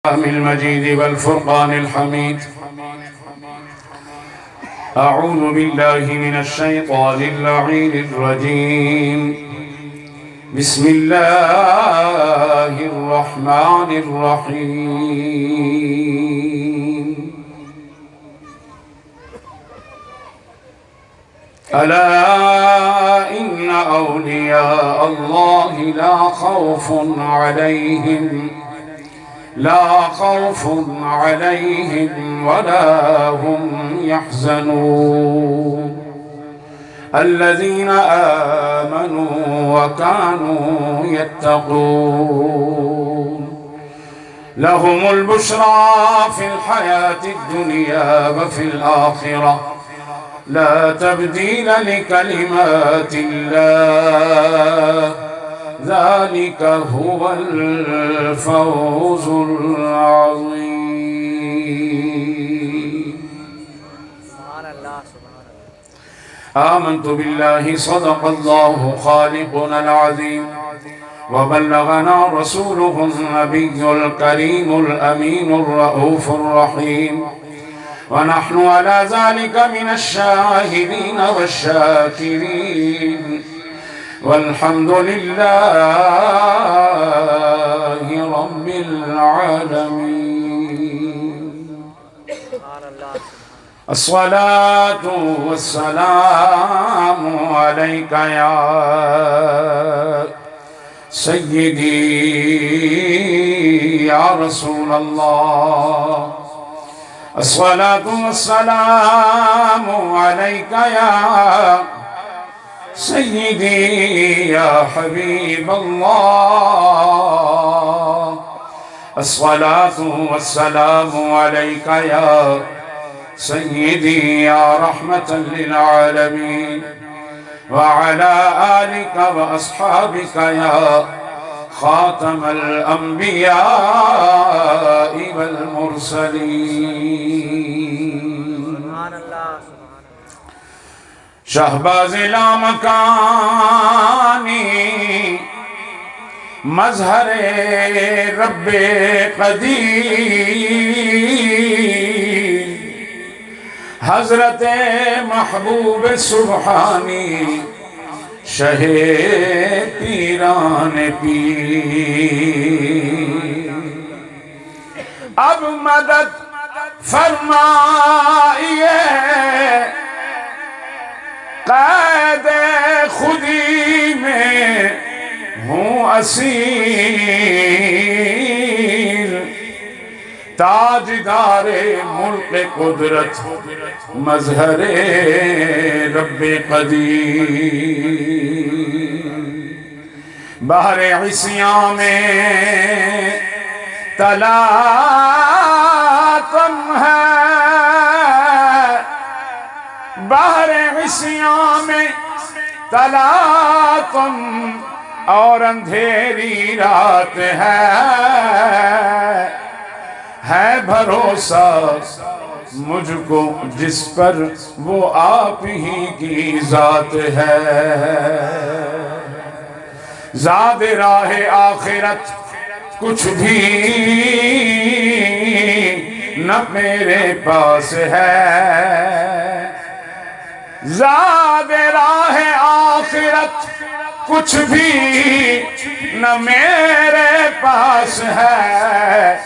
المجيد والفرقان الحميد. أعوذ بالله من الشيطان اللعين الرجيم. بسم الله الرحمن الرحيم. ألا إن أولياء الله لا خوف عليهم ولا هم يحزنون الذين آمنوا وكانوا يتقون لهم البشرى في الحياة الدنيا وفي الآخرة لا تبديل لكلمات الله ذلك هو الفوز العظيم. آمنت بالله صدق الله خالقنا العظيم وبلغنا رسوله النبي الكريم الأمين الرؤوف الرحيم ونحن على ذلك من الشاهدين والشاكرين والحمد لله رب العالمين. الصلاة والسلام عليك يا سيدي يا رسول الله. الصلاة والسلام عليك يا سيدي يا حبيب الله. الصلاة والسلام عليك يا سيدي يا رحمة للعالمين وعلى آلك وأصحابك يا خاتم الأنبياء والمرسلين. سبحان الله. شہباز لامکانی مظہر رب قدیر حضرت محبوب سبحانی شہ پیران پیر. اب مدد فرمائیے قید خودی میں ہوں اسیر. تاجدار ملک قدرت مظہر رب قدیر. بحر عصیاں میں تلاطم ہے بحر عصیاں میں تلاطم اور اندھیری رات ہے بھروسہ مجھ کو جس پر وہ آپ ہی کی ذات ہے. زاد راہ آخرت کچھ بھی نہ میرے پاس ہے. زاد راہ آخرت کچھ بھی نہ میرے پاس ہے.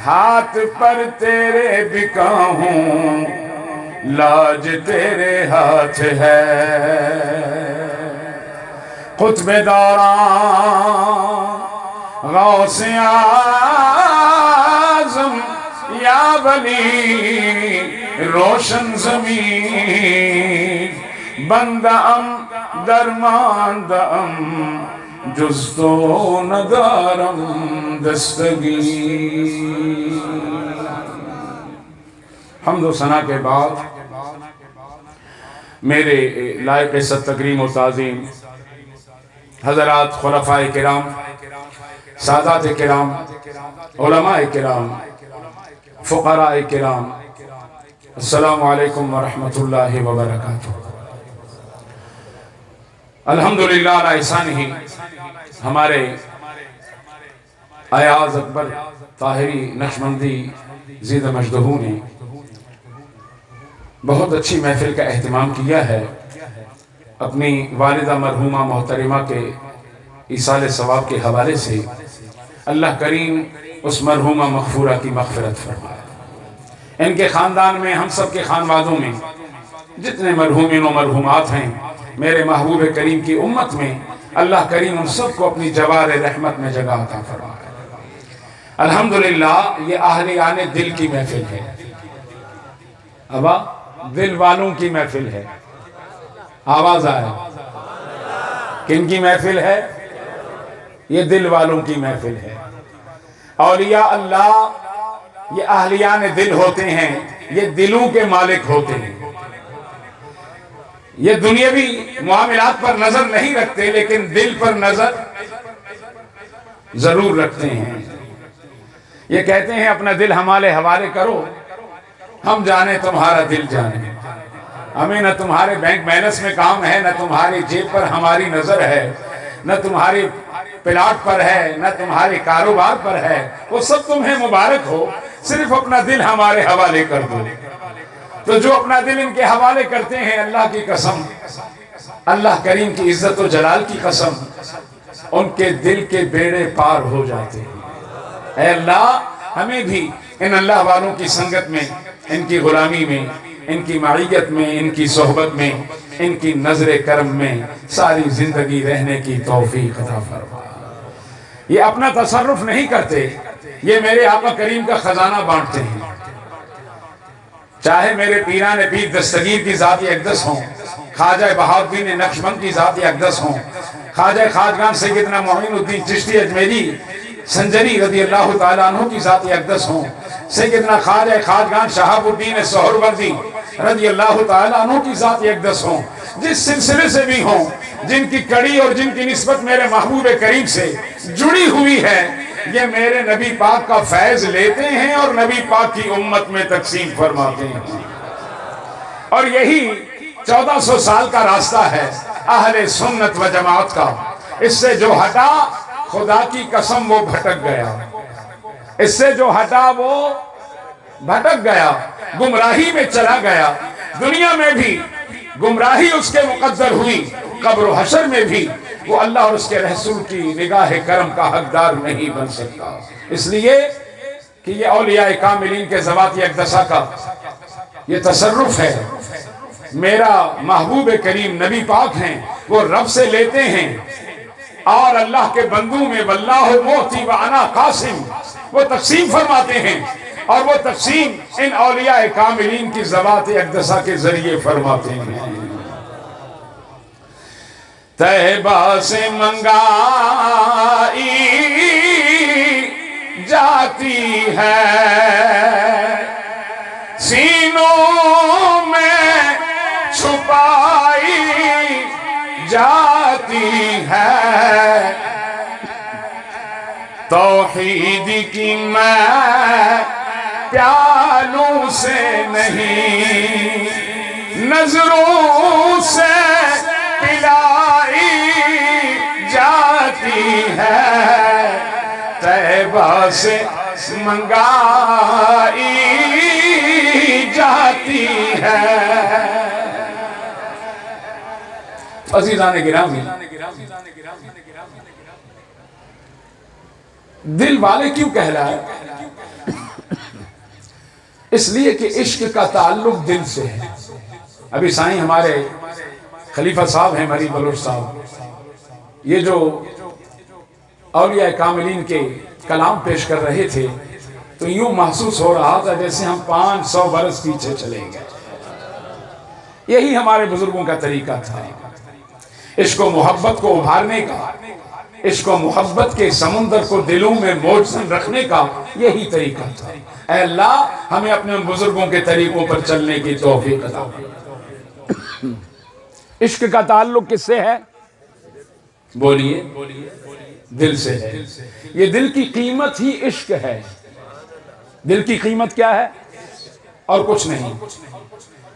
ہاتھ پر تیرے بکا ہوں لاج تیرے ہاتھ ہے. قطب دوران غوث اعظم یا ولی روشن زمین بندم درماندم جز تو ندارم دستگیر. حمد و ثنا کے بعد میرے لائق عزت تکریم و تعظیم حضرات خلفاء کرام سادات کرام علماء کرام فقراء کرام السلام علیکم ورحمۃ اللہ وبرکاتہ. الحمدللہ علی احسانہ ہمارے ایاز اکبر طاہری نقشبندی زیدہ مجدہو نے بہت اچھی محفل کا اہتمام کیا ہے اپنی والدہ مرحومہ محترمہ کے ایصال ثواب کے حوالے سے۔ اللہ کریم اس مرحومہ مغفورہ کی مغفرت فرمائے۔ ان کے خاندان میں، ہم سب کے خاندانوں میں جتنے مرحومین و مرحومات ہیں، میرے محبوب کریم کی امت میں، اللہ کریم ان سب کو اپنی جوار رحمت میں جگہ عطا فرمائے۔ الحمدللہ یہ اہلیان دل کی محفل ہے، ابا دل والوں کی محفل ہے۔ آواز آئے، کن کی محفل ہے؟ یہ دل والوں کی محفل ہے۔ اولیاء اللہ یہ اہلیان دل ہوتے ہیں، یہ دلوں کے مالک ہوتے ہیں۔ یہ دنیاوی معاملات پر نظر نہیں رکھتے، لیکن دل پر نظر ضرور رکھتے ہیں۔ یہ کہتے ہیں اپنا دل ہمارے حوالے کرو، ہم جانے تمہارا دل جانے۔ ہمیں نہ تمہارے بینک بیلنس میں کام ہے، نہ تمہاری جیب پر ہماری نظر ہے، نہ تمہاری پلاٹ پر ہے، نہ تمہارے کاروبار پر ہے، وہ سب تمہیں مبارک ہو، صرف اپنا دل ہمارے حوالے کر دو۔ تو جو اپنا دل ان کے حوالے کرتے ہیں، اللہ کی قسم، اللہ کریم کی عزت و جلال کی قسم، ان کے دل کے بیڑے پار ہو جاتے ہیں۔ اے اللہ ہمیں بھی ان اللہ والوں کی سنگت میں، ان کی غلامی میں، ان کی معیت میں، ان کی صحبت میں، ان کی نظر کرم میں ساری زندگی رہنے کی توفیق عطا فرما۔ یہ اپنا تصرف نہیں کرتے، یہ میرے آقا کریم کا خزانہ بانٹتے ہیں۔ چاہے میرے پیران پیر دستگیر کی ذات اقدس ہوں، خواجہ بہاؤالدین نقشبند کی ذات اقدس ہوں، خواجہ خواجگان سیدنا معین الدین چشتی اجمیری سنجری رضی اللہ تعالیٰ عنہ کی ذات اقدس ہوں، سیدنا خواجہ خواجگان شہاب الدین سہروردی رضی اللہ تعالیٰ عنہ کی ذات اقدس ہوں، جس سلسلے سے بھی ہوں، جن کی کڑی اور جن کی نسبت میرے محبوب کریم سے جڑی ہوئی ہے، یہ میرے نبی پاک کا فیض لیتے ہیں اور نبی پاک کی امت میں تقسیم فرماتے ہیں۔ اور یہی 1400 سال کا راستہ ہے اہل سنت و جماعت کا۔ اس سے جو ہٹا، خدا کی قسم وہ بھٹک گیا۔ اس سے جو ہٹا وہ بھٹک گیا، گمراہی میں چلا گیا۔ دنیا میں بھی گمراہی اس کے مقدر ہوئی، قبر و حشر میں بھی وہ اللہ اور اس کے رسول کی نگاہ کرم کا حقدار نہیں بن سکتا۔ اس لیے کہ یہ اولیاء کاملین کے ذوات اقدسہ کا یہ تصرف ہے۔ میرا محبوب کریم نبی پاک ہیں، وہ رب سے لیتے ہیں، اور اللہ کے بندوں میں واللہ موتی وانا قاسم، وہ تقسیم فرماتے ہیں، اور وہ تقسیم ان اولیاء کاملین کی ذوات اقدسہ کے ذریعے فرماتے ہیں۔ طیبہ سے منگائی جاتی ہے، سینوں میں چھپائی جاتی ہے، توحید کی میں پیالوں سے نہیں، نظروں سے پلائی جاتی ہے، طیبہ سے منگائی جاتی ہے۔ عزیزان گرامی، دل والے کیوں کہلائے؟ اس لیے کہ عشق کا تعلق دل سے ہے۔ ابھی سائیں ہمارے خلیفہ صاحب ہیں، مری بلوچ صاحب، یہ جو اولیاء کاملین کے کلام پیش کر رہے تھے، تو یوں محسوس ہو رہا تھا جیسے ہم 500 برس پیچھے چلے گئے۔ یہی ہمارے بزرگوں کا طریقہ تھا، عشق و محبت کو ابھارنے کا، عشق و محبت کے سمندر کو دلوں میں موجزن رکھنے کا یہی طریقہ تھا۔ اے اللہ ہمیں اپنے بزرگوں کے طریقوں پر چلنے کی توفیق عطا فرما۔ عشق کا تعلق کس سے ہے؟ بولیے، دل سے ہے۔ یہ دل کی قیمت ہی عشق ہے۔ دل کی قیمت کیا ہے؟ اور کچھ نہیں۔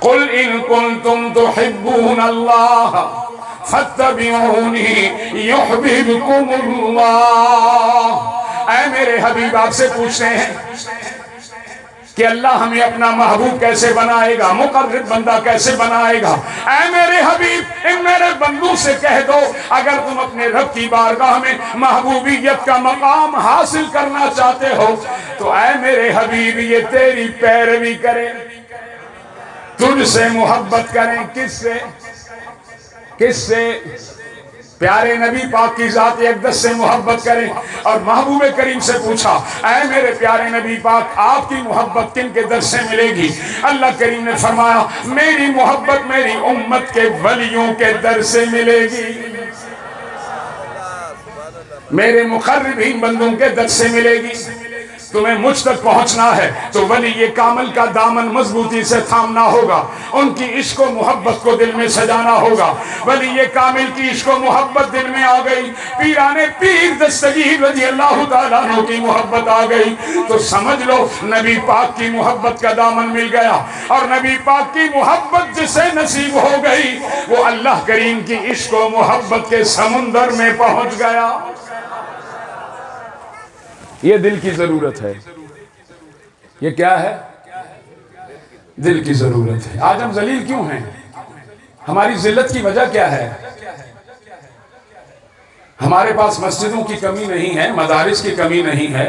قل ان کنتم تحبون اللہ فاتبعونی یحببکم اللہ۔ اے میرے حبیب آپ سے پوچھتے ہیں کہ اللہ ہمیں اپنا محبوب کیسے بنائے گا، مقرب بندہ کیسے بنائے گا؟ اے میرے حبیب ان میرے بندوں سے کہہ دو اگر تم اپنے رب کی بارگاہ میں محبوبیت کا مقام حاصل کرنا چاہتے ہو تو اے میرے حبیب یہ تیری پیروی کریں، تجھ سے محبت کریں۔ کس سے؟ پیارے نبی پاک کی ذات اقدس سے محبت کریں۔ اور محبوب کریم سے پوچھا اے میرے پیارے نبی پاک آپ کی محبت کن کے در سے ملے گی؟ اللہ کریم نے فرمایا میری محبت میری امت کے ولیوں کے در سے ملے گی، میرے مقربین بندوں کے در سے ملے گی۔ تمہیں مجھ تک پہنچنا ہے تو ولی کامل کا دامن مضبوطی سے تھامنا ہوگا، ان کی عشق و محبت کو دل میں سجانا ہوگا۔ ولی کامل کی عشق و محبت دل میں آ گئی، پیران پیر دستگیر رضی اللہ تعالیٰ عنہ کی محبت آ گئی تو سمجھ لو نبی پاک کی محبت کا دامن مل گیا، اور نبی پاک کی محبت جسے نصیب ہو گئی وہ اللہ کریم کی عشق و محبت کے سمندر میں پہنچ گیا۔ یہ دل کی ضرورت ہے۔ یہ کیا ہے؟ دل کی ضرورت ہے۔ آج ہم ذلیل کیوں ہیں؟ ہماری ذلت کی وجہ کیا ہے؟ ہمارے پاس مسجدوں کی کمی نہیں ہے، مدارس کی کمی نہیں ہے،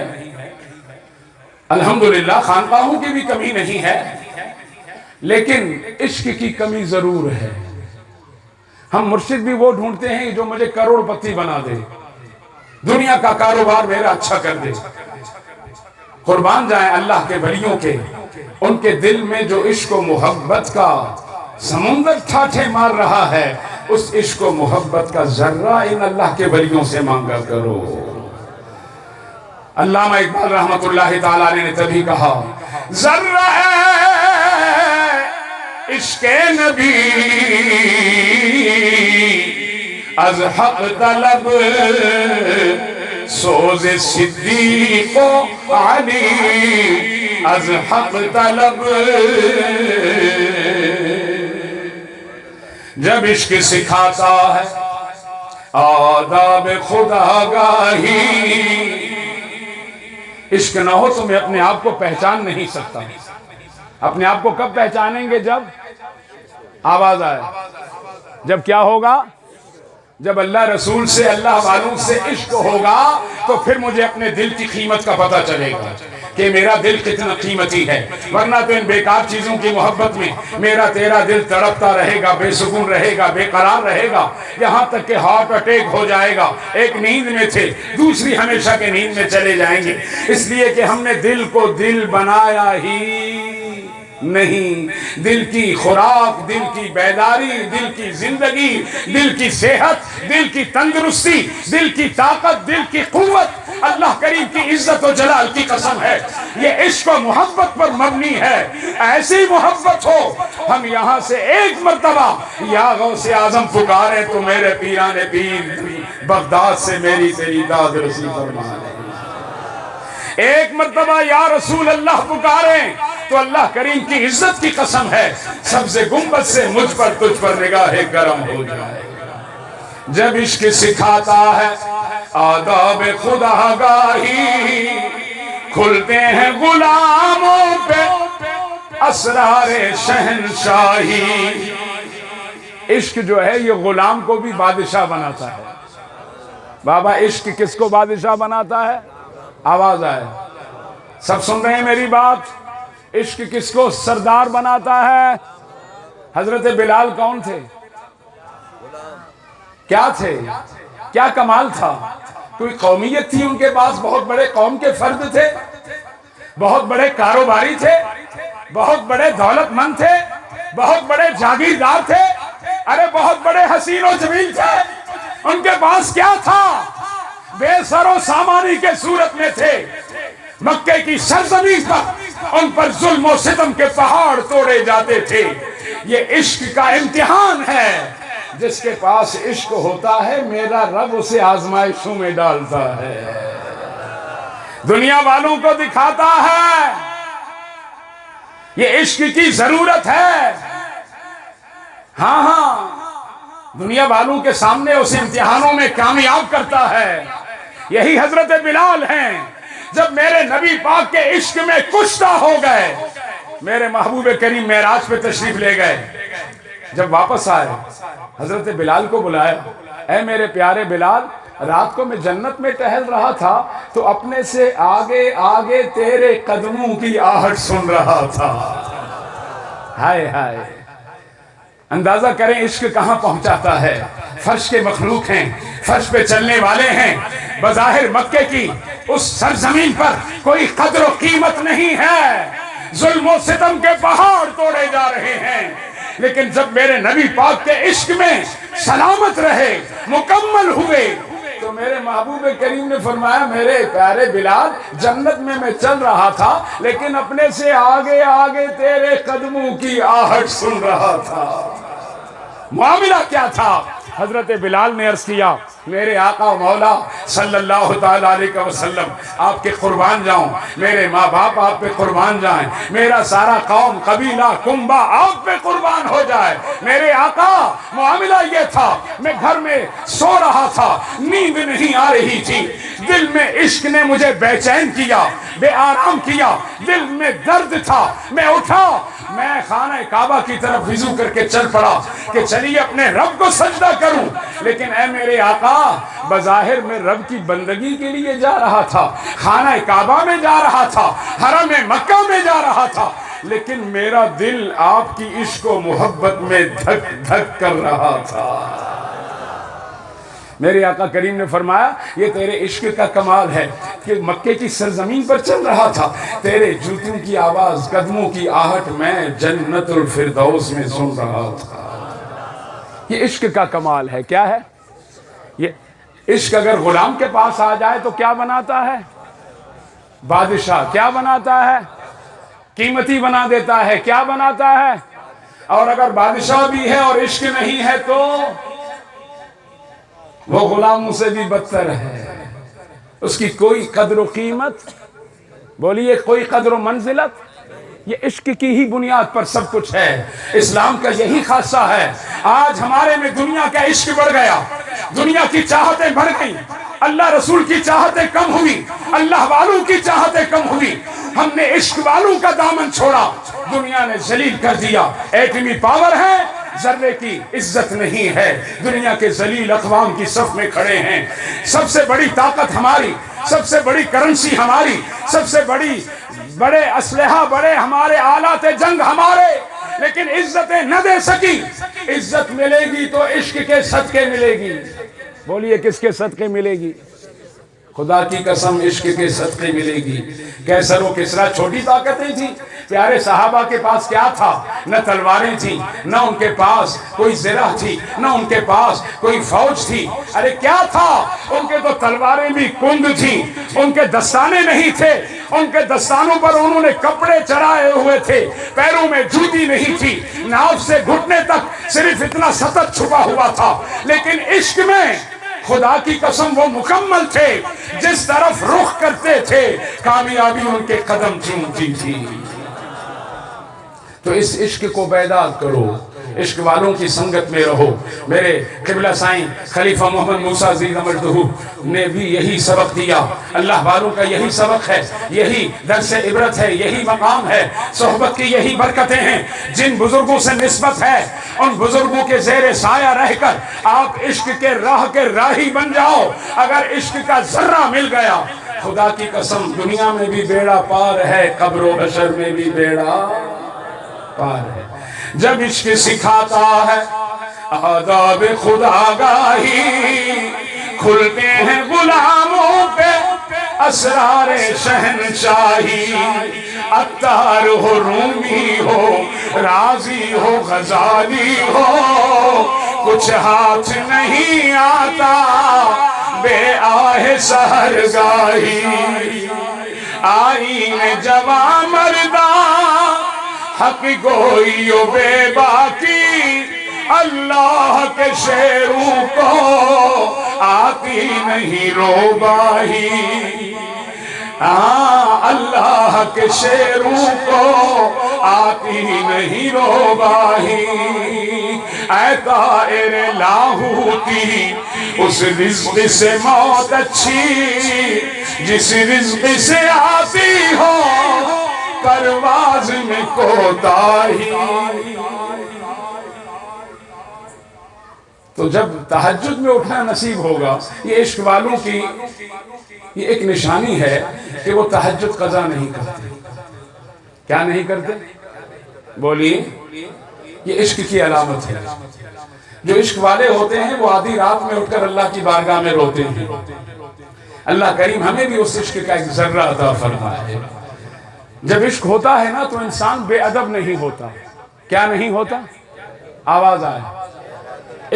الحمدللہ خانقاہوں کی بھی کمی نہیں ہے، لیکن عشق کی کمی ضرور ہے۔ ہم مرشد بھی وہ ڈھونڈتے ہیں جو مجھے کروڑ پتی بنا دے، دنیا کا کاروبار میرا اچھا کر دے۔ قربان جائیں اللہ کے ولیوں کے، ان کے دل میں جو عشق و محبت کا سمندر ٹھاٹھے مار رہا ہے اس عشق و محبت کا ذرہ ان اللہ کے ولیوں سے مانگا کرو۔ علامہ اقبال رحمت اللہ تعالیٰ نے تبھی کہا ذرہ عشق نبی از حق طلب سوز صدیق و علی از حق طلب۔ جب عشق سکھاتا ہے آداب خودآگاہی، عشق نہ ہو تو میں اپنے آپ کو پہچان نہیں سکتا۔ اپنے آپ کو کب پہچانیں گے؟ جب آواز آئے۔ جب کیا ہوگا؟ جب اللہ رسول سے اللہ والوں سے عشق ہوگا تو پھر مجھے اپنے دل کی قیمت کا پتہ چلے گا کہ میرا دل کتنا قیمتی ہے۔ ورنہ تو ان بیکار چیزوں کی محبت میں میرا تیرا دل تڑپتا رہے گا، بے سکون رہے گا، بے قرار رہے گا، یہاں تک کہ ہارٹ اٹیک ہو جائے گا۔ ایک نیند میں تھے، دوسری ہمیشہ کے نیند میں چلے جائیں گے، اس لیے کہ ہم نے دل کو دل بنایا ہی نہیں۔ دل کی خوراک، دل کی بیداری، دل کی زندگی، دل کی صحت، دل کی تندرستی، دل کی طاقت، دل کی قوت اللہ کریم کی عزت و جلال کی قسم ہے یہ عشق و محبت پر مبنی ہے۔ ایسی محبت ہو ہم یہاں سے ایک مرتبہ یا غوث اعظم پکاریں تو میرے پیران پیر بغداد سے میری تیری داد رسی فرما لیں۔ ایک مرتبہ یا رسول اللہ پکاریں تو اللہ کریم کی عزت کی قسم ہے سبز گنبد سے مجھ پر تجھ پر نگاہ کرم ہو جائے۔ جب عشق سکھاتا ہے آداب خودآگاہی، کھلتے ہیں غلاموں پہ اسرار شہنشاہی۔ عشق جو ہے یہ غلام کو بھی بادشاہ بناتا ہے۔ بابا عشق کس کو بادشاہ بناتا ہے؟ آواز آئے، سب سن رہے ہیں میری بات؟ عشق کس کو سردار بناتا ہے؟ حضرت بلال کون تھے؟ کیا تھے؟ کیا کمال تھا؟ کوئی قومیت تھی ان کے پاس؟ بہت بڑے قوم کے فرد تھے، بہت بڑے کاروباری تھے، بہت بڑے دولت مند تھے، بہت بڑے جاگیردار تھے، ارے بہت بڑے حسین و جمیل تھے۔ ان کے پاس کیا تھا؟ بے سر و سامانی کے صورت میں تھے۔ مکے کی سرزمین پر ان پر ظلم و ستم کے پہاڑ توڑے جاتے تھے۔ یہ عشق کا امتحان ہے، جس کے پاس عشق ہوتا ہے میرا رب اسے آزمائشوں میں ڈالتا ہے، دنیا والوں کو دکھاتا ہے۔ یہ عشق کی ضرورت ہے۔ ہاں ہاں، دنیا والوں کے سامنے اس امتحانوں میں کامیاب کرتا ہے۔ یہی حضرت بلال ہیں، جب میرے نبی پاک کے عشق میں کشتہ ہو گئے، میرے محبوب کریم معراج پہ تشریف لے گئے، جب واپس آئے حضرت بلال کو بلایا، اے میرے پیارے بلال، رات کو میں جنت میں ٹہل رہا تھا تو اپنے سے آگے آگے تیرے قدموں کی آہٹ سن رہا تھا۔ ہائے ہائے، اندازہ کریں عشق کہاں پہنچاتا ہے۔ فرش کے مخلوق ہیں، فرش پہ چلنے والے ہیں، بظاہر مکے کی اس سرزمین پر کوئی قدر و قیمت نہیں ہے، ظلم و ستم کے پہاڑ توڑے جا رہے ہیں، لیکن جب میرے نبی پاک کے عشق میں سلامت رہے، مکمل ہوئے، تو میرے محبوب کریم نے فرمایا میرے پیارے بلال، جنت میں چل رہا تھا لیکن اپنے سے آگے آگے تیرے قدموں کی آہٹ سن رہا تھا۔ معاملہ کیا تھا؟ حضرت بلال نے عرض کیا میرے آقا و مولا صلی اللہ تعالیٰ علیہ وسلم آپ کے قربان جاؤں، میرے ماں باپ آپ پہ قربان جائیں، میرا سارا قوم قبیلہ کنبہ آپ پہ قربان ہو جائے۔ میرے آقا، معاملہ یہ تھا، میں گھر میں سو رہا تھا، نیند نہیں آ رہی تھی، دل میں عشق نے مجھے بے چین کیا، بے آرام کیا، دل میں درد تھا، میں اٹھا، میں خانہ کعبہ کی طرف وضو کر کے چل پڑا کہ چلیے اپنے رب کو سجدہ کروں، لیکن اے میرے آقا، بظاہر میں رب کی بندگی کے لیے جا رہا تھا، خانہ کعبہ میں جا رہا تھا، حرم مکہ میں جا رہا تھا، لیکن میرا دل آپ کی عشق و محبت میں دھک دھک کر رہا تھا۔ میرے آقا کریم نے فرمایا یہ تیرے عشق کا کمال ہے کہ مکے کی سرزمین پر چل رہا تھا، تیرے جوتوں کی آواز، قدموں کی آہٹ میں جنت الفردوس میں سن رہا تھا۔ یہ عشق کا کمال ہے۔ کیا ہے یہ عشق؟ اگر غلام کے پاس آ جائے تو کیا بناتا ہے؟ بادشاہ۔ کیا بناتا ہے؟ قیمتی بنا دیتا ہے۔ کیا بناتا ہے؟ اور اگر بادشاہ بھی ہے اور عشق نہیں ہے تو وہ غلاموں سے بھی بدتر ہے، اس کی کوئی قدر و قیمت، بولیے کوئی قدر و منزلت۔ یہ عشق کی ہی بنیاد پر سب کچھ ہے، اسلام کا یہی خاصہ ہے۔ آج ہمارے میں دنیا کا عشق بڑھ گیا، دنیا کی چاہتیں بڑھ گئیں، اللہ رسول کی چاہتیں کم ہوئی، اللہ والوں کی چاہتیں کم ہوئی، ہم نے عشق والوں کا دامن چھوڑا، دنیا نے ذلیل کر دیا۔ ایٹمی پاور ہے، ذرے کی عزت نہیں ہے، دنیا کے ذلیل اقوام کی صف میں کھڑے ہیں۔ سب سے بڑی طاقت ہماری، سب سے بڑی کرنسی ہماری، سب سے بڑے اسلحہ، بڑے ہمارے آلات جنگ ہمارے، لیکن عزتیں نہ دے سکی۔ عزت ملے گی تو عشق کے صدقے ملے گی۔ بولیے کس کے صدقے ملے گی؟ خدا کی قسم عشق کے صدقے ملے گی۔ کیسر و کسرا چھوٹی طاقتیں تھیں، پیارے صحابہ کے پاس کیا تھا؟ نہ تلواریں تھیں، نہ ان کے پاس کوئی زرہ تھی، نہ ان کے پاس کوئی فوج تھی۔ ارے کیا تھا؟ ان کے تو تلواریں بھی کند تھیں، ان کے دستانے نہیں تھے، ان کے دستانوں پر انہوں نے کپڑے چڑھائے ہوئے تھے، پیروں میں جوتی نہیں تھی، ناف سے گھٹنے تک صرف اتنا سطر چھپا ہوا تھا، لیکن عشق میں خدا کی قسم وہ مکمل تھے، جس طرف رخ کرتے تھے کامیابی ان کے قدم چومتی تھی۔ تو اس عشق کو بیدار کرو، عشق والوں کی سنگت میں رہو۔ میرے قبلہ سائیں خلیفہ محمد موسیٰ عزیز مجدہ نے بھی یہی سبق دیا۔ اللہ والوں کا یہی سبق ہے، یہی درس عبرت ہے، یہی مقام ہے، صحبت کی یہی برکتیں ہیں۔ جن بزرگوں سے نسبت ہے ان بزرگوں کے زیر سایہ رہ کر آپ عشق کے راہی بن جاؤ۔ اگر عشق کا ذرہ مل گیا، خدا کی قسم دنیا میں بھی بیڑا پار ہے، قبر و حشر میں بھی بیڑا پار ہے۔ جب عشق سکھاتا ہے آداب خداگاہی، کھلتے ہیں غلاموں پہ اسرار شہنشاہی۔ عطار ہو، رومی ہو، رازی ہو، غزالی ہو، کچھ ہاتھ نہیں آتا بے آہ سحرگاہی۔ آئین جواں مردہ حق گوئی و بے باکی، اللہ کے شیروں کو آتی نہیں روباہی۔ اللہ کے شیروں کو آتی نہیں روباہی۔ اے طائر لاہوتی اس رزق سے موت اچھی جس رزق سے آتی ہو پرواز میں کوتاہی۔ تو جب تہجد میں اٹھنا نصیب ہوگا، یہ عشق والوں کی یہ ایک نشانی ہے کہ وہ تہجد قضا نہیں کرتے۔ کیا نہیں کرتے؟ بولیے، یہ عشق کی علامت ہے۔ جو عشق والے ہوتے ہیں وہ آدھی رات میں اٹھ کر اللہ کی بارگاہ میں روتے ہیں۔ اللہ کریم ہمیں بھی اس عشق کا ایک ذرہ عطا فرمائے۔ جب عشق ہوتا ہے نا تو انسان بے ادب نہیں ہوتا۔ کیا نہیں ہوتا؟ آواز آئے۔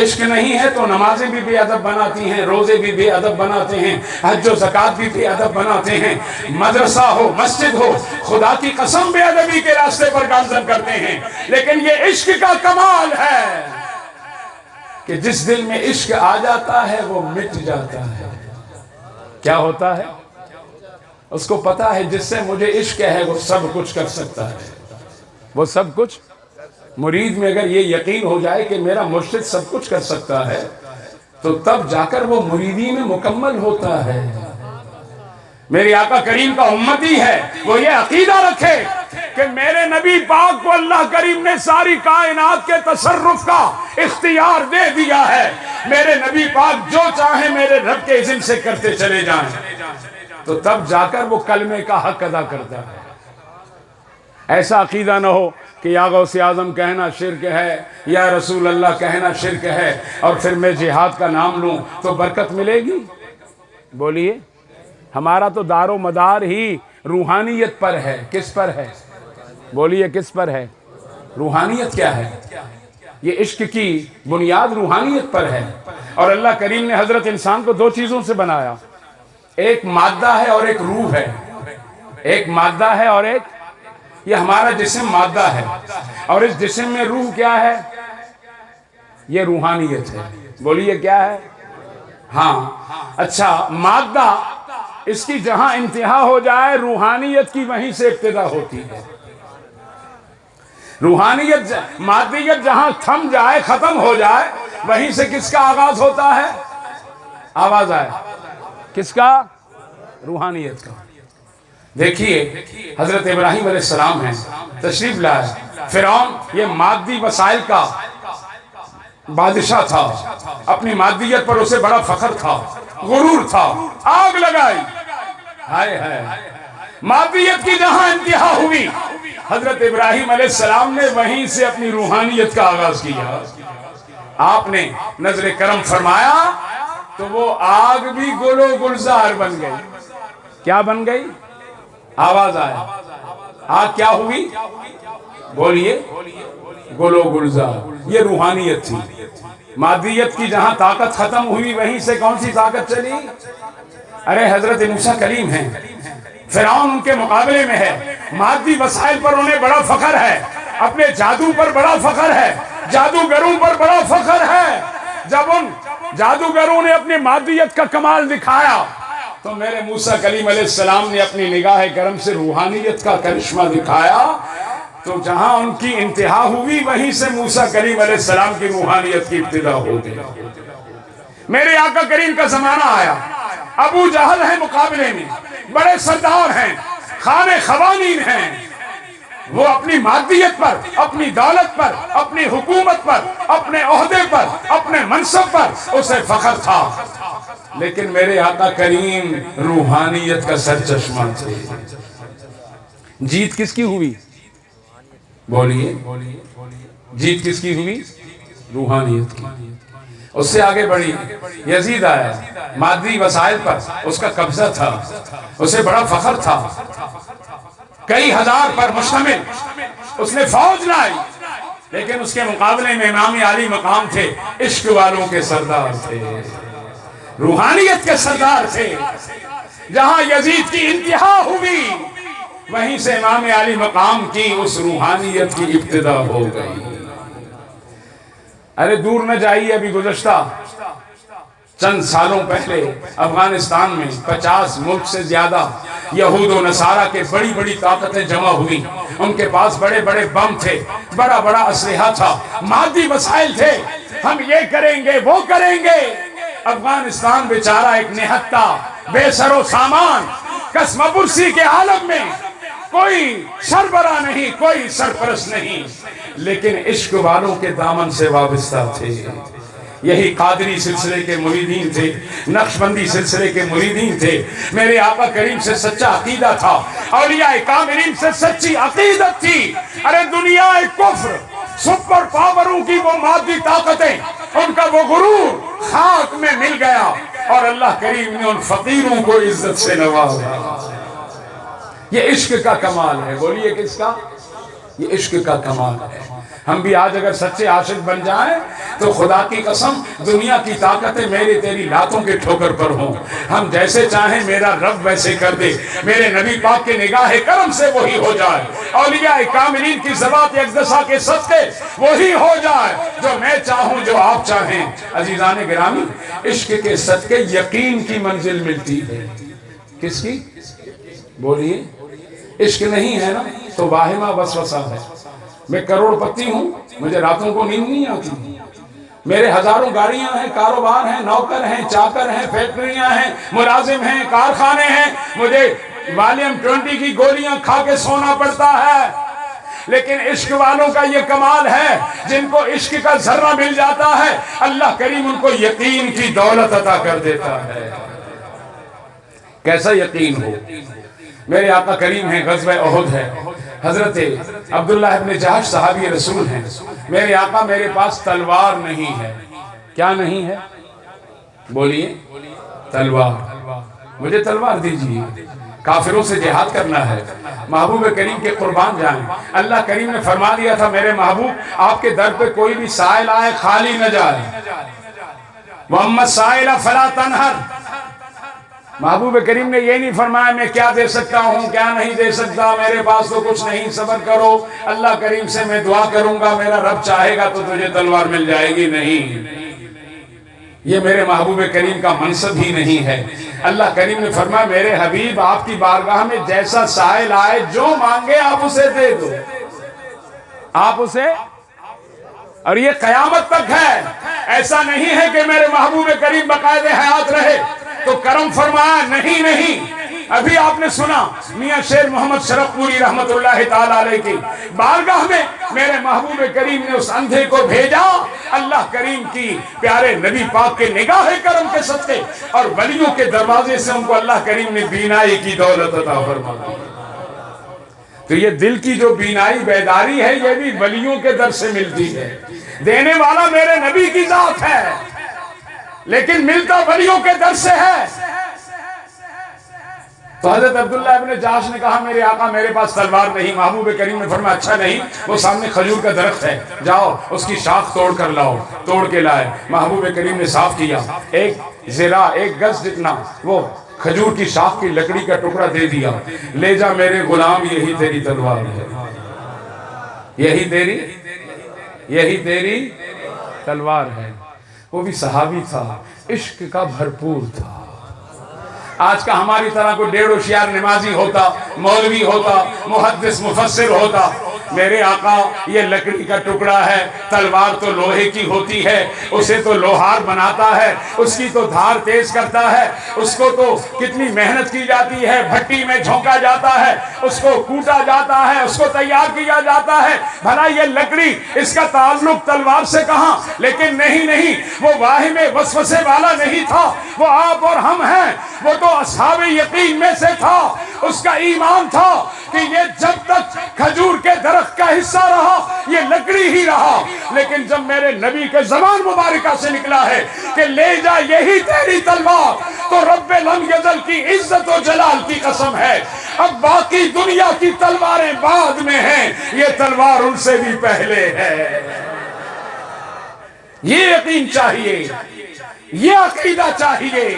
عشق نہیں ہے تو نمازیں بھی بے ادب بناتی ہیں، روزے بھی بے ادب بناتے ہیں، حج و زکوٰۃ بھی بے ادب بناتے ہیں، مدرسہ ہو مسجد ہو خدا کی قسم بے ادبی کے راستے پر گامزن کرتے ہیں۔ لیکن یہ عشق کا کمال ہے کہ جس دل میں عشق آ جاتا ہے وہ مٹ جاتا ہے۔ کیا ہوتا ہے؟ اس کو پتا ہے جس سے مجھے عشق ہے وہ سب کچھ کر سکتا ہے، وہ سب کچھ۔ مرید میں اگر یہ یقین ہو جائے کہ میرا مرشد سب کچھ کر سکتا ہے تو تب جا کر وہ مریدی میں مکمل ہوتا ہے۔ میری آقا کریم کا امتی ہے وہ یہ عقیدہ رکھے کہ میرے نبی پاک کو اللہ کریم نے ساری کائنات کے تصرف کا اختیار دے دیا ہے۔ میرے نبی پاک جو چاہیں میرے رب کے اذن سے کرتے چلے جائیں، تو تب جا کر وہ کلمے کا حق ادا کرتا ہے۔ ایسا عقیدہ نہ ہو کہ یا غوث اعظم کہنا شرک ہے، یا رسول اللہ کہنا شرک ہے، اور پھر میں جہاد کا نام لوں تو برکت ملے گی؟ بولیے، ہمارا تو دار و مدار ہی روحانیت پر ہے۔ کس پر ہے؟ بولیے کس پر ہے؟ روحانیت کیا ہے؟ یہ عشق کی بنیاد روحانیت پر ہے۔ اور اللہ کریم نے حضرت انسان کو دو چیزوں سے بنایا، ایک مادہ ہے اور ایک روح ہے۔ ایک مادہ ہے اور ایک، یہ ہمارا جسم مادہ ہے، اور اس جسم میں روح کیا ہے؟ یہ روحانیت ہے۔ بولیے کیا ہے؟ ہاں اچھا، مادہ اس کی جہاں انتہا ہو جائے روحانیت کی وہیں سے ابتدا ہوتی ہے۔ روحانیت مادیت جہاں تھم جائے ختم ہو جائے وہیں سے کس کا آغاز ہوتا ہے؟ آواز آئے، کس کا؟ روحانیت کا۔ دیکھیے حضرت ابراہیم علیہ السلام ہیں، تشریف لائے، فرعون یہ مادی وسائل کا بادشاہ تھا، اپنی مادیت پر اسے بڑا فخر تھا، غرور تھا، آگ لگائی۔ ہائے ہائے، مادیت کی جہاں انتہا ہوئی حضرت ابراہیم علیہ السلام نے وہیں سے اپنی روحانیت کا آغاز کیا۔ آپ نے نظر کرم فرمایا تو وہ آگ بھی گل و گلزار بن گئی۔ کیا بن گئی؟ آواز آئے، آگ کیا ہوئی؟ بولیے، گل و گلزار۔ یہ روحانیت تھی۔ مادیت کی جہاں طاقت ختم ہوئی وہیں سے کون سی طاقت چلی؟ ارے حضرت موسیٰ کلیم ہیں، فرعون ان کے مقابلے میں ہے، مادی وسائل پر انہیں بڑا فخر ہے، اپنے جادو پر بڑا فخر ہے، جادوگروں پر بڑا فخر ہے۔ جب ان جادوگروں نے اپنی مادیت کا کمال دکھایا تو میرے موسیٰ کلیم علیہ السلام نے اپنی نگاہ کرم سے روحانیت کا کرشمہ دکھایا، تو جہاں ان کی انتہا ہوئی وہیں سے موسیٰ کلیم علیہ السلام کی روحانیت کی ابتدا ہو گئی۔ میرے آقا کریم کا زمانہ آیا، ابو جہل ہیں مقابلے میں، بڑے سردار ہیں، خانے خوانین ہیں، وہ اپنی مادیت پر، اپنی دولت پر، اپنی حکومت پر، اپنے عہدے پر، اپنے منصب پر اسے فخر تھا، لیکن میرے آقا کریم روحانیت کا سرچشمہ تھے۔ جیت کس کی ہوئی؟ بولیے، جیت کس کی ہوئی؟ روحانیت کی۔ اس سے آگے بڑھی، یزید آیا، مادی وسائل پر اس کا قبضہ تھا، اسے بڑا فخر تھا، کئی ہزار پر مشتمل اس نے فوج لائی، لیکن اس کے مقابلے میں امام عالی مقام تھے، عشق والوں کے سردار تھے، روحانیت کے سردار تھے۔ جہاں یزید کی انتہا ہوئی وہیں سے امام عالی مقام کی اس روحانیت کی ابتدا ہو گئی۔ ارے دور نہ جائیے، ابھی گزشتہ چند سالوں پہلے افغانستان میں 50 ملک سے زیادہ یہود و نصارہ کے بڑی بڑی طاقتیں جمع ہوئی. ان کے پاس بڑے بڑے بم تھے، بڑا بڑا اسلحہ تھا، مادی وسائل تھے. ہم یہ کریں گے، وہ کریں گے. افغانستان بیچارہ ایک نہتا، بے سر و سامان، قسم پرسی کے عالم میں، کوئی سربراہ نہیں، کوئی سرپرست نہیں، لیکن عشق والوں کے دامن سے وابستہ تھے. یہی قادری سلسلے کے مریدین تھے، نقشبندی سلسلے کے مریدین تھے. میرے آقا کریم سے سچا عقیدہ تھا، اولیاء کاملین سے سچی عقیدت تھی. ارے دنیا کفر، سپر پاوروں کی وہ مادی طاقتیں، ان کا وہ غرور خاک میں مل گیا، اور اللہ کریم نے ان فقیروں کو عزت سے نوازا. یہ عشق کا کمال ہے. بولیے کس کا؟ یہ عشق کا کمال ہے. ہم بھی آج اگر سچے عاشق بن جائیں تو خدا کی قسم دنیا کی طاقتیں میری تیری لاتوں کے ٹھوکر پر ہوں. ہم جیسے چاہیں میرا رب ویسے کر دے، میرے نبی پاک کے نگاہ کرم سے وہی ہو جائے، اولیاء کاملین کی ذوات اقدسہ کے صدقے وہی ہو جائے جو میں چاہوں، جو آپ چاہیں. عزیزان گرامی، عشق کے صدقے یقین کی منزل ملتی ہے. کس کی؟ بولیے. عشق نہیں ہے نا تو واہمہ وسوسہ ہے. میں کروڑ پتی ہوں، مجھے راتوں کو نیند نہیں آتی. میرے ہزاروں گاڑیاں ہیں، کاروبار ہیں، نوکر ہیں، چاکر ہیں، فیکٹریاں ہیں، ملازم ہیں، کارخانے ہیں. مجھے والیم 20 کی گولیاں کھا کے سونا پڑتا ہے. لیکن عشق والوں کا یہ کمال ہے، جن کو عشق کا ذرہ مل جاتا ہے اللہ کریم ان کو یقین کی دولت عطا کر دیتا ہے. کیسا یقین ہو؟ میرے آقا کریم ہیں، غزوہ احد ہے، حضرت عبداللہ ابن جہش صحابی رسول ہیں. میرے آقا میرے پاس تلوار نہیں ہے. کیا نہیں ہے؟ بولیے. تلوار. مجھے تلوار دیجیے، کافروں سے جہاد کرنا ہے، محبوب کریم کے قربان جائیں. اللہ کریم نے فرما دیا تھا میرے محبوب آپ کے در پہ کوئی بھی سائل آئے خالی نہ جائے. وَأَمَّا السَّائِلَ فَلَا تَنْهَرْ. محبوب کریم نے یہ نہیں فرمایا میں کیا دے سکتا ہوں، کیا نہیں دے سکتا، میرے پاس تو کچھ نہیں، صبر کرو، اللہ کریم سے میں دعا کروں گا، میرا رب چاہے گا تو تجھے تلوار مل جائے گی. نہیں، یہ میرے محبوب کریم کا منصب ہی نہیں ہے. اللہ کریم نے فرمایا میرے حبیب آپ کی بارگاہ میں جیسا سائل آئے جو مانگے آپ اسے دے دو، آپ اسے. اور یہ قیامت تک ہے. ایسا نہیں ہے کہ میرے محبوب کریم باقاعدہ حیات رہے تو کرم فرمایا، نہیں نہیں. ابھی آپ نے سنا میاں شیر محمد شرف پوری رحمت اللہ تعالیٰ علیہ کی بارگاہ میں میرے محبوب کریم نے اس اندھے کو بھیجا. اللہ کریم کی پیارے نبی پاک کے نگاہ کرم کے صدقے اور ولیوں کے دروازے سے ان کو اللہ کریم نے بینائی کی دولت عطا فرمائی. تو یہ دل کی جو بینائی بیداری ہے یہ بھی ولیوں کے در سے ملتی ہے. دینے والا میرے نبی کی ذات ہے لیکن ملتا ولیوں کے در سے ہے. تو حضرت عبداللہ ابن جہش نے کہا میرے آقا میرے پاس تلوار نہیں. محبوب کریم نے فرمایا اچھا نہیں، وہ سامنے کھجور کا درخت ہے، جاؤ اس کی شاخ توڑ کر لاؤ. توڑ کے لائے. محبوب کریم نے صاف کیا، ایک ذراع، ایک گز جتنا وہ کھجور کی شاخ کی لکڑی کا ٹکڑا دے دیا. لے جا میرے غلام، یہی تیری تلوار ہے، یہی تیری تلوار ہے. وہ بھی صحابی تھا، عشق کا بھرپور تھا. آج کا ہماری طرح کوئی 1.5 ہوشیار نمازی ہوتا، مولوی ہوتا، محدث مفسر ہوتا. میرے آقا یہ لکڑی کا ٹکڑا ہے، تلوار تو لوہے کی ہوتی ہے، اسے تو لوہار بناتا ہے، اس کی تو دھار تیز کرتا ہے، اس کو تو کتنی محنت کی جاتی ہے، بھٹی میں جھونکا جاتا ہے، اس کو کوٹا جاتا ہے، اس کو تیار کیا جاتا ہے. بھلا یہ لکڑی اس کا تعلق تلوار سے کہاں؟ لیکن نہیں، وہ واہم وسوسے والا نہیں تھا، وہ آپ اور ہم ہیں. وہ تو اصحاب یقین میں سے تھا. اس کا ایمان تھا کہ یہ جب تک کھجور کے درخت کا حصہ رہا یہ لکڑی ہی رہا. لیکن جب میرے نبی کے زبان مبارکہ سے نکلا ہے کہ لے جا یہی تیری تلوار، تو رب لم یزل کی عزت و جلال کی قسم ہے اب باقی دنیا کی تلواریں بعد میں ہیں، یہ تلوار ان سے بھی پہلے ہے. یہ یقین چاہیے، یہ عقیدہ چاہیے.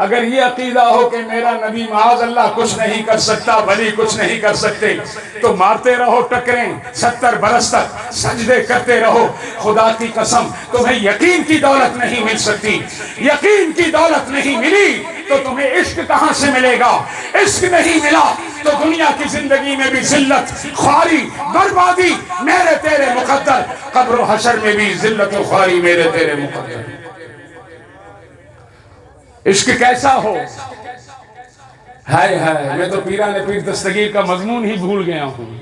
اگر یہ عقیدہ ہو کہ میرا نبی معاذ اللہ کچھ نہیں کر سکتا، ولی کچھ نہیں کر سکتے، تو مارتے رہو ٹکریں 70 برس تک، سجدے کرتے رہو۔ خدا کی قسم تمہیں یقین کی دولت نہیں مل سکتی۔ یقین کی دولت نہیں ملی تو تمہیں عشق کہاں سے ملے گا؟ عشق نہیں ملا تو دنیا کی زندگی میں بھی ذلت، خواری، بربادی میرے تیرے مقدر، قبر و حشر میں بھی ذلت و خواری میرے تیرے مقدر۔ عشق کیسا ہو؟ ہائے ہائے، میں تو پیران پیر دستگیر کا مضمون ہی بھول گیا ہوں۔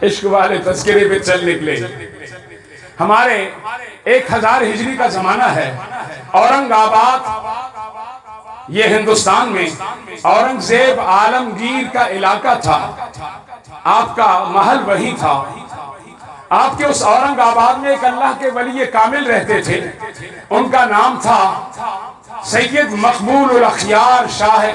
عشق والے تذکرے پہ چل نکلے۔ ہمارے 1000 ہجری کا زمانہ ہے۔ اورنگ آباد یہ ہندوستان میں اورنگزیب عالمگیر کا علاقہ تھا، آپ کا محل وہی تھا۔ آپ کے اس اورنگ آباد میں ایک اللہ کے ولی کامل رہتے تھے، ان کا نام تھا سید مقبول الاخیار شاہ